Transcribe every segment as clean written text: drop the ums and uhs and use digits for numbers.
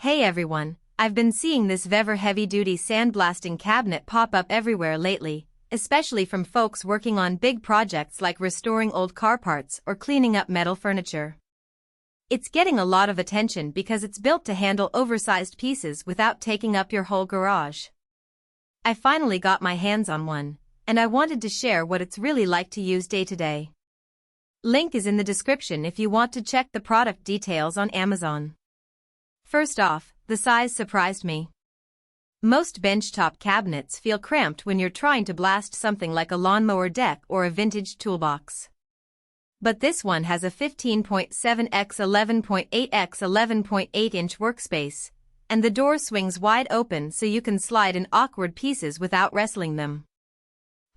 Hey everyone, I've been seeing this VEVOR heavy-duty sandblasting cabinet pop up everywhere lately, especially from folks working on big projects like restoring old car parts or cleaning up metal furniture. It's getting a lot of attention because it's built to handle oversized pieces without taking up your whole garage. I finally got my hands on one, and I wanted to share what it's really like to use day to day. Link is in the description if you want to check the product details on Amazon. First off, the size surprised me. Most benchtop cabinets feel cramped when you're trying to blast something like a lawnmower deck or a vintage toolbox. But this one has a 15.7 x 11.8 x 11.8 inch workspace, and the door swings wide open so you can slide in awkward pieces without wrestling them.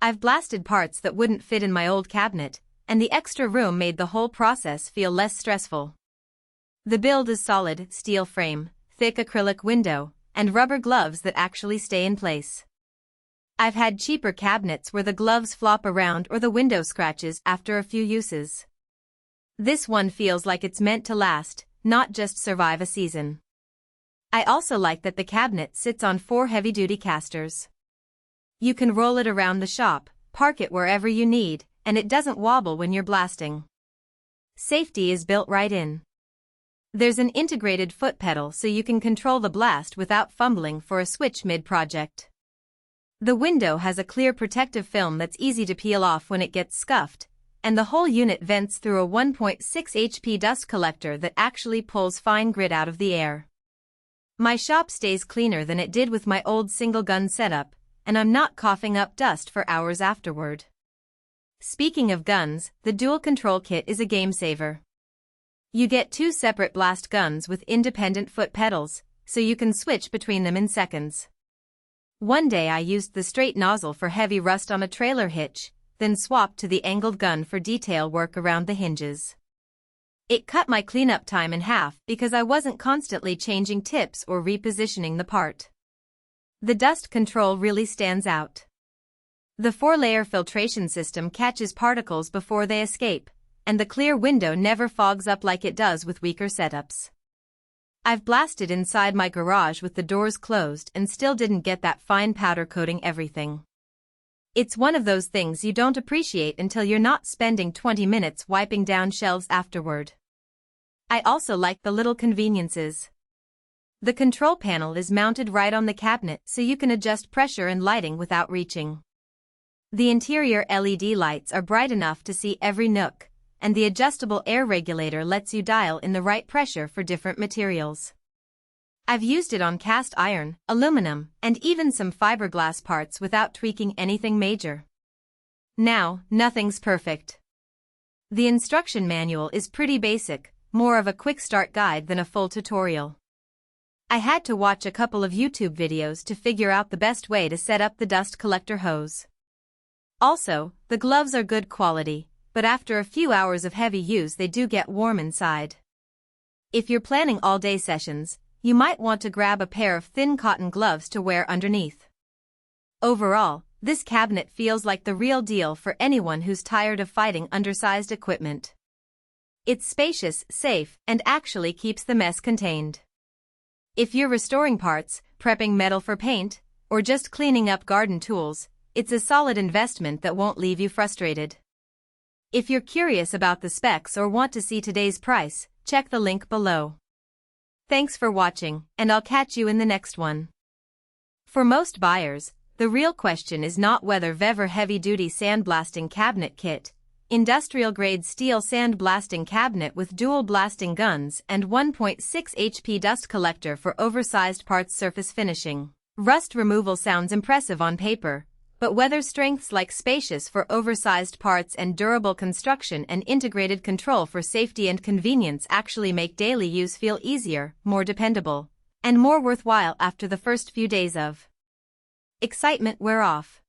I've blasted parts that wouldn't fit in my old cabinet, and the extra room made the whole process feel less stressful. The build is solid steel frame, thick acrylic window, and rubber gloves that actually stay in place. I've had cheaper cabinets where the gloves flop around or the window scratches after a few uses. This one feels like it's meant to last, not just survive a season. I also like that the cabinet sits on 4 heavy-duty casters. You can roll it around the shop, park it wherever you need, and it doesn't wobble when you're blasting. Safety is built right in. There's an integrated foot pedal so you can control the blast without fumbling for a switch mid-project. The window has a clear protective film that's easy to peel off when it gets scuffed, and the whole unit vents through a 1.6 HP dust collector that actually pulls fine grit out of the air. My shop stays cleaner than it did with my old single-gun setup, and I'm not coughing up dust for hours afterward. Speaking of guns, the dual control kit is a game-saver. You get 2 separate blast guns with independent foot pedals, so you can switch between them in seconds. One day I used the straight nozzle for heavy rust on a trailer hitch, then swapped to the angled gun for detail work around the hinges. It cut my cleanup time in half because I wasn't constantly changing tips or repositioning the part. The dust control really stands out. The 4-layer filtration system catches particles before they escape, and the clear window never fogs up like it does with weaker setups. I've blasted inside my garage with the doors closed and still didn't get that fine powder coating everything. It's one of those things you don't appreciate until you're not spending 20 minutes wiping down shelves afterward. I also like the little conveniences. The control panel is mounted right on the cabinet so you can adjust pressure and lighting without reaching. The interior LED lights are bright enough to see every nook, and the adjustable air regulator lets you dial in the right pressure for different materials. I've used it on cast iron, aluminum, and even some fiberglass parts without tweaking anything major. Now, nothing's perfect. The instruction manual is pretty basic, more of a quick start guide than a full tutorial. I had to watch a couple of YouTube videos to figure out the best way to set up the dust collector hose. Also, the gloves are good quality, but after a few hours of heavy use they do get warm inside. If you're planning all-day sessions, you might want to grab a pair of thin cotton gloves to wear underneath. Overall, this cabinet feels like the real deal for anyone who's tired of fighting undersized equipment. It's spacious, safe, and actually keeps the mess contained. If you're restoring parts, prepping metal for paint, or just cleaning up garden tools, it's a solid investment that won't leave you frustrated. If you're curious about the specs or want to see today's price, check the link below. Thanks for watching, and I'll catch you in the next one. For most buyers, the real question is not whether VEVOR heavy-duty sandblasting cabinet kit, industrial-grade steel sandblasting cabinet with dual blasting guns and 1.6 HP dust collector for oversized parts surface finishing. Rust removal sounds impressive on paper, but whether strengths like spacious for oversized parts and durable construction and integrated control for safety and convenience actually make daily use feel easier, more dependable, and more worthwhile after the first few days of excitement wear off.